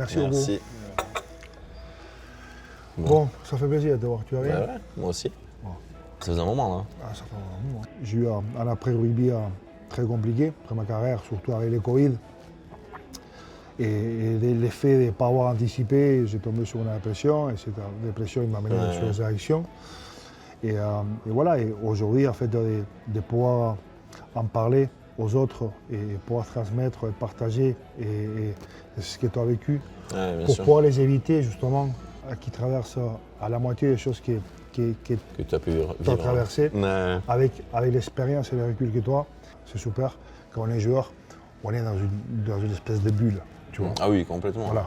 Merci beaucoup. Merci. Bon, ça fait plaisir de te voir. Tu vas bien? Ouais, moi aussi. Bon. Ça faisait un moment là. Ah, ça fait un moment. J'ai eu un après-rugby très compliqué, après ma carrière, surtout avec le Covid. Et l'effet de ne pas avoir anticipé, j'ai tombé sur une dépression, et cette dépression m'a mené sur les addictions. Et voilà, et aujourd'hui, en fait, de pouvoir en parler aux autres et pouvoir transmettre, partager et ce que tu as vécu, pour pouvoir les éviter justement, qui traversent à la moitié des choses que tu as pu vivre, traversées, avec l'expérience et le recul que toi, c'est super. Quand on est joueur, on est dans une espèce de bulle. Tu vois. Ah oui, complètement. Voilà.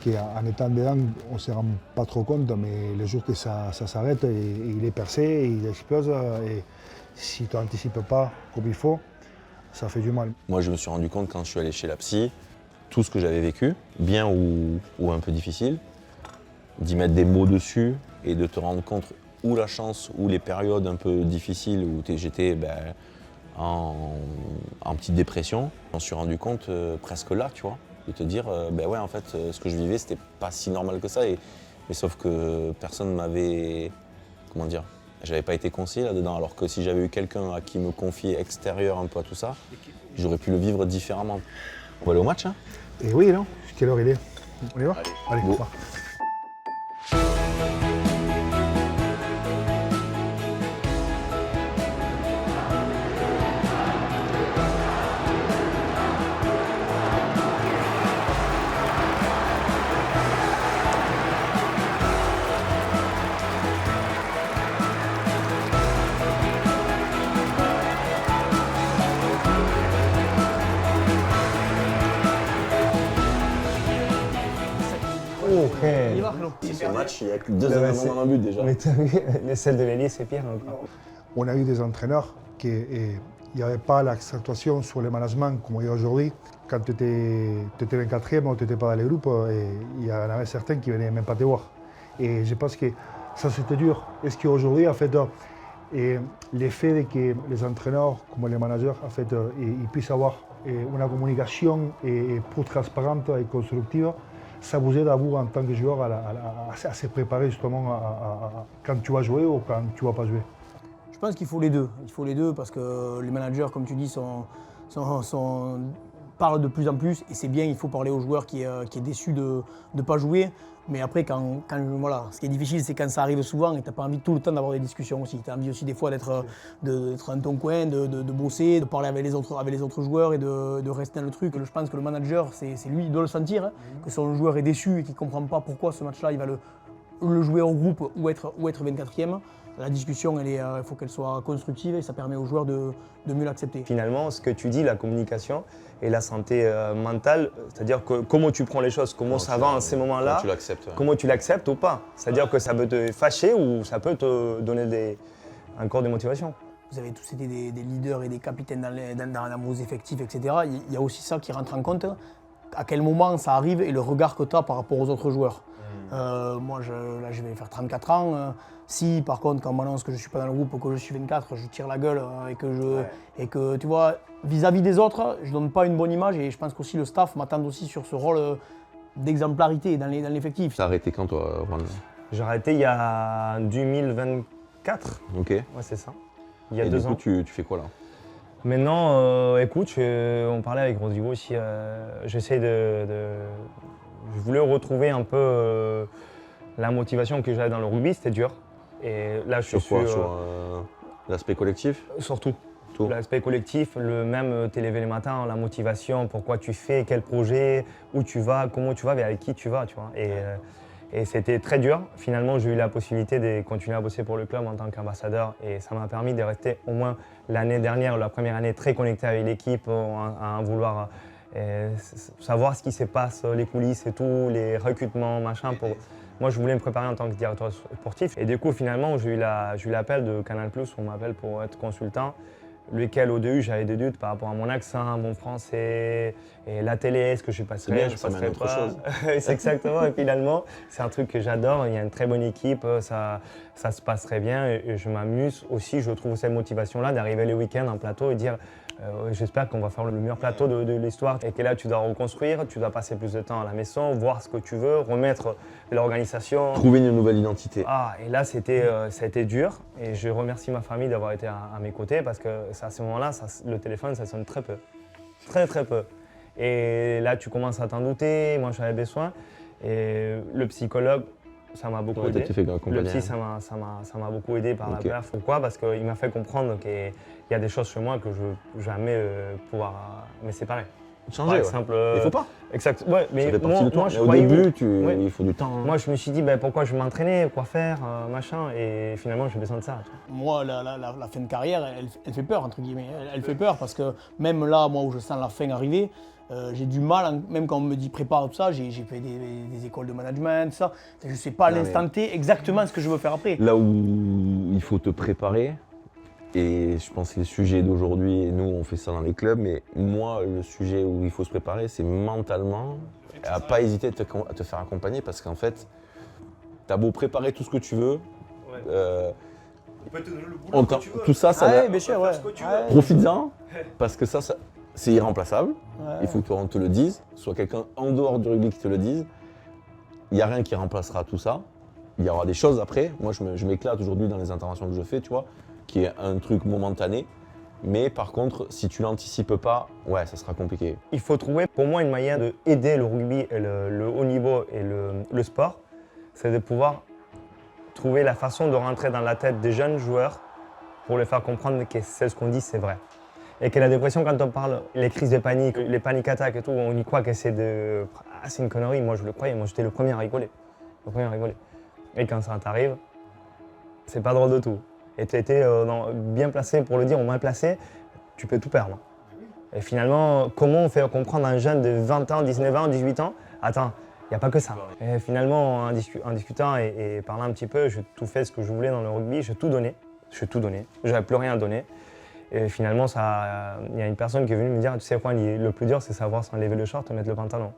Et en étant dedans, on ne se rend pas trop compte, mais le jour que ça s'arrête, il est percé, il explose. Et si tu n'anticipes pas comme il faut, ça fait du mal. Moi, je me suis rendu compte quand je suis allé chez la psy, tout ce que j'avais vécu, bien ou un peu difficile, d'y mettre des mots dessus et de te rendre compte ou la chance ou les périodes un peu difficiles où j'étais en petite dépression. Je m'en suis rendu compte presque là, tu vois, de te dire, ouais, en fait, ce que je vivais, c'était pas si normal que ça. Mais sauf que personne m'avait, comment dire, j'avais pas été conseillé là-dedans. Alors que si j'avais eu quelqu'un à qui me confier extérieur un peu à tout ça, j'aurais pu le vivre différemment. On va aller au match, hein? Et oui, non? Quelle heure il est? On y va? Allez, on part. Ce match, il n'y a que 2 éléments dans le but déjà. Mais t'as vu, les selles de l'Hélice, c'est pire encore. On a eu des entraîneurs qui il n'y avait pas l'accentuation sur le management comme il y a aujourd'hui. Quand tu étais 24e ou tu n'étais pas dans les groupes, il y en avait certains qui ne venaient même pas te voir. Et je pense que ça c'était dur. Est-ce qu'aujourd'hui, en fait, l'effet que les entraîneurs comme les managers, en fait, ils puissent avoir une communication plus transparente et constructive, ça vous aide à vous en tant que joueur à se préparer justement quand tu vas jouer ou quand tu ne vas pas jouer? Je pense qu'il faut les deux. Il faut les deux parce que les managers, comme tu dis, parlent de plus en plus et c'est bien, il faut parler aux joueurs qui est déçu de ne pas jouer. Mais après, voilà, ce qui est difficile, c'est quand ça arrive souvent et tu n'as pas envie tout le temps d'avoir des discussions aussi. Tu as envie aussi des fois d'être dans ton coin, de bosser, de parler avec les autres joueurs et de rester dans le truc. Je pense que le manager, c'est lui, il doit le sentir, hein, que son joueur est déçu et qu'il ne comprend pas pourquoi ce match-là, il va le jouer au groupe ou être 24e. La discussion, il faut qu'elle soit constructive et ça permet aux joueurs de mieux l'accepter. Finalement, ce que tu dis, la communication et la santé mentale, c'est-à-dire que comment tu prends les choses, comment ça va en ces moments-là, comment tu l'acceptes ou pas. C'est-à-dire que ça peut te fâcher ou ça peut te donner encore des motivations. Vous avez tous été des leaders et des capitaines dans vos effectifs, etc. Il y a aussi ça qui rentre en compte, à quel moment ça arrive et le regard que tu as par rapport aux autres joueurs. Moi, là, je vais faire 34 ans. Si, par contre, quand on m'annonce que je ne suis pas dans le groupe ou que je suis 24, je tire la gueule et que, tu vois, vis-à-vis des autres, je ne donne pas une bonne image et je pense qu'aussi le staff m'attend aussi sur ce rôle d'exemplarité dans l'effectif. T'as arrêté quand, toi, Juan? J'ai arrêté il y a 2024. Ok. Ouais, c'est ça. Il y a 2 ans. Tu fais quoi là? Maintenant, écoute, on parlait avec Rodrigo aussi. J'essaie je voulais retrouver un peu la motivation que j'avais dans le rugby, c'était dur. Et là, je suis sur l'aspect collectif? Surtout. L'aspect collectif, le même te lever le matin, la motivation, pourquoi tu fais, quel projet, où tu vas, comment tu vas, avec qui tu vas, tu vois. Et c'était très dur. Finalement, j'ai eu la possibilité de continuer à bosser pour le club en tant qu'ambassadeur et ça m'a permis de rester au moins l'année dernière, la première année, très connecté avec l'équipe, à vouloir savoir ce qui se passe, les coulisses et tout, les recrutements, machin. Moi, je voulais me préparer en tant que directeur sportif. Et du coup, finalement, j'ai eu l'appel de Canal+, on m'appelle pour être consultant. Lequel au début j'avais des doutes par rapport à mon accent, mon français, et la télé, est-ce que je passerai, bien, je ça passerai mène pas. autre chose. C'est exactement, et finalement, c'est un truc que j'adore, il y a une très bonne équipe, ça se passe très bien et je m'amuse aussi, je trouve cette motivation-là d'arriver les week-ends en plateau et dire J'espère qu'on va faire le meilleur plateau de l'histoire et que là tu dois reconstruire, tu dois passer plus de temps à la maison, voir ce que tu veux, remettre l'organisation. Trouver une nouvelle identité. Ah, et là ça a été dur et je remercie ma famille d'avoir été à mes côtés parce que à ce moment-là, le téléphone ça sonne très peu. Très très peu. Et là tu commences à t'en douter, moi j'avais besoin et le psychologue ça m'a beaucoup aidé. Le psy ça m'a beaucoup aidé par la perf. Pourquoi? Parce qu'il m'a fait comprendre qu'il y a des choses chez moi que je ne vais jamais pouvoir me séparer. Changer, par exemple, il faut pas. Exact. Ouais, mais ça fait partie de toi. moi, au début, il faut du temps. Moi, je me suis dit, pourquoi je vais m'entraîner, quoi faire, machin, et finalement, j'ai besoin de ça. Moi, la fin de carrière, elle fait peur, entre guillemets. Elle fait peur parce que même là, moi, où je sens la fin arriver, j'ai du mal, même quand on me dit prépare tout ça, j'ai fait des écoles de management, tout ça. Je ne sais pas à l'instant T exactement ce que je veux faire après. Là où il faut te préparer, et je pense que les sujets d'aujourd'hui, nous on fait ça dans les clubs, mais moi le sujet où il faut se préparer, c'est mentalement, à pas hésiter à te faire accompagner parce qu'en fait, t'as beau préparer tout ce que tu veux, on peut te donner le boulot que tu veux. Tout ça, bien sûr, ouais. Profites-en, parce que ça c'est irremplaçable. Il faut qu'on te le dise, soit quelqu'un en dehors du rugby qui te le dise. Il n'y a rien qui remplacera tout ça. Il y aura des choses après. Moi, je m'éclate aujourd'hui dans les interventions que je fais, tu vois, qui est un truc momentané. Mais par contre, si tu l'anticipes pas, ouais, ça sera compliqué. Il faut trouver, pour moi, une manière d'aider le rugby et le haut niveau et le sport, c'est de pouvoir trouver la façon de rentrer dans la tête des jeunes joueurs pour les faire comprendre que c'est ce qu'on dit, c'est vrai. Et que la dépression, quand on parle, les crises de panique, les panic attacks et tout, on y croit que c'est une connerie. Moi, je le croyais. Moi, j'étais le premier à rigoler. Et quand ça t'arrive, c'est pas drôle de tout. Et tu étais bien placé pour le dire ou mal placé, tu peux tout perdre. Et finalement, comment on fait comprendre à un jeune de 20 ans, 19 ans, 18 ans, attends, il n'y a pas que ça. Et finalement, en discutant et parlant un petit peu, j'ai tout fait ce que je voulais dans le rugby, j'ai tout donné. J'avais plus rien à donner. Et finalement, il y a une personne qui est venue me dire, tu sais quoi, le plus dur, c'est savoir s'enlever le short et mettre le pantalon.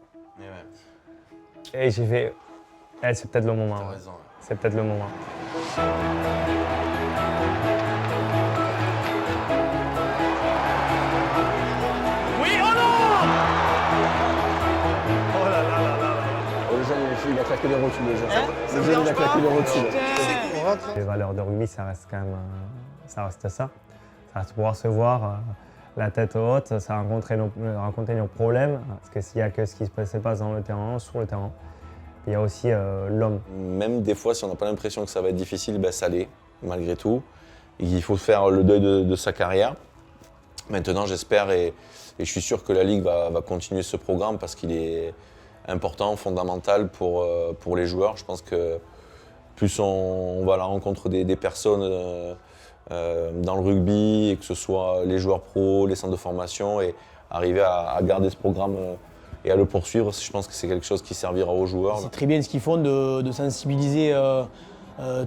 Et j'ai fait, c'est peut-être le moment. T'as raison. C'est peut-être le moment. Oui, oh non! Oh là là là là là. Le jeune, il a claqué les rotules déjà. Le jeune, il a claqué les rotules. Les valeurs de rugby, ça reste quand même, ça reste ça. Ça reste pouvoir se voir la tête haute, ça raconter nos problèmes, parce que s'il y a que ce qui se passe dans le terrain, sur le terrain, il y a aussi l'homme. Même des fois, si on n'a pas l'impression que ça va être difficile, ça l'est, malgré tout. Et il faut faire le deuil de sa carrière. Maintenant, j'espère et je suis sûr que la Ligue va continuer ce programme parce qu'il est important, fondamental pour les joueurs. Je pense que plus on va à la rencontre des personnes dans le rugby, et que ce soit les joueurs pros, les centres de formation, et arriver à garder ce programme et à le poursuivre, je pense que c'est quelque chose qui servira aux joueurs. C'est très bien ce qu'ils font de sensibiliser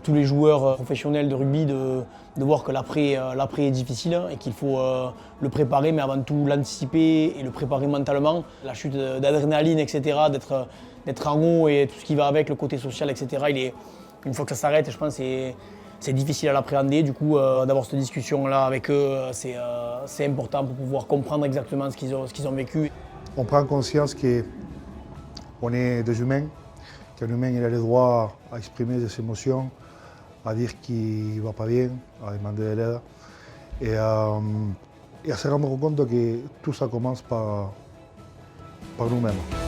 tous les joueurs professionnels de rugby, de voir que l'après est difficile et qu'il faut le préparer, mais avant tout l'anticiper et le préparer mentalement. La chute d'adrénaline, etc., d'être en haut et tout ce qui va avec, le côté social, etc., une fois que ça s'arrête, je pense que c'est difficile à l'appréhender. Du coup, d'avoir cette discussion-là avec eux, c'est important pour pouvoir comprendre exactement ce qu'ils ont vécu. On prend conscience qu'on est des humains, qu'un humain il a le droit à exprimer ses émotions, à dire qu'il ne va pas bien, à demander de l'aide et à se rendre compte que tout ça commence par nous-mêmes.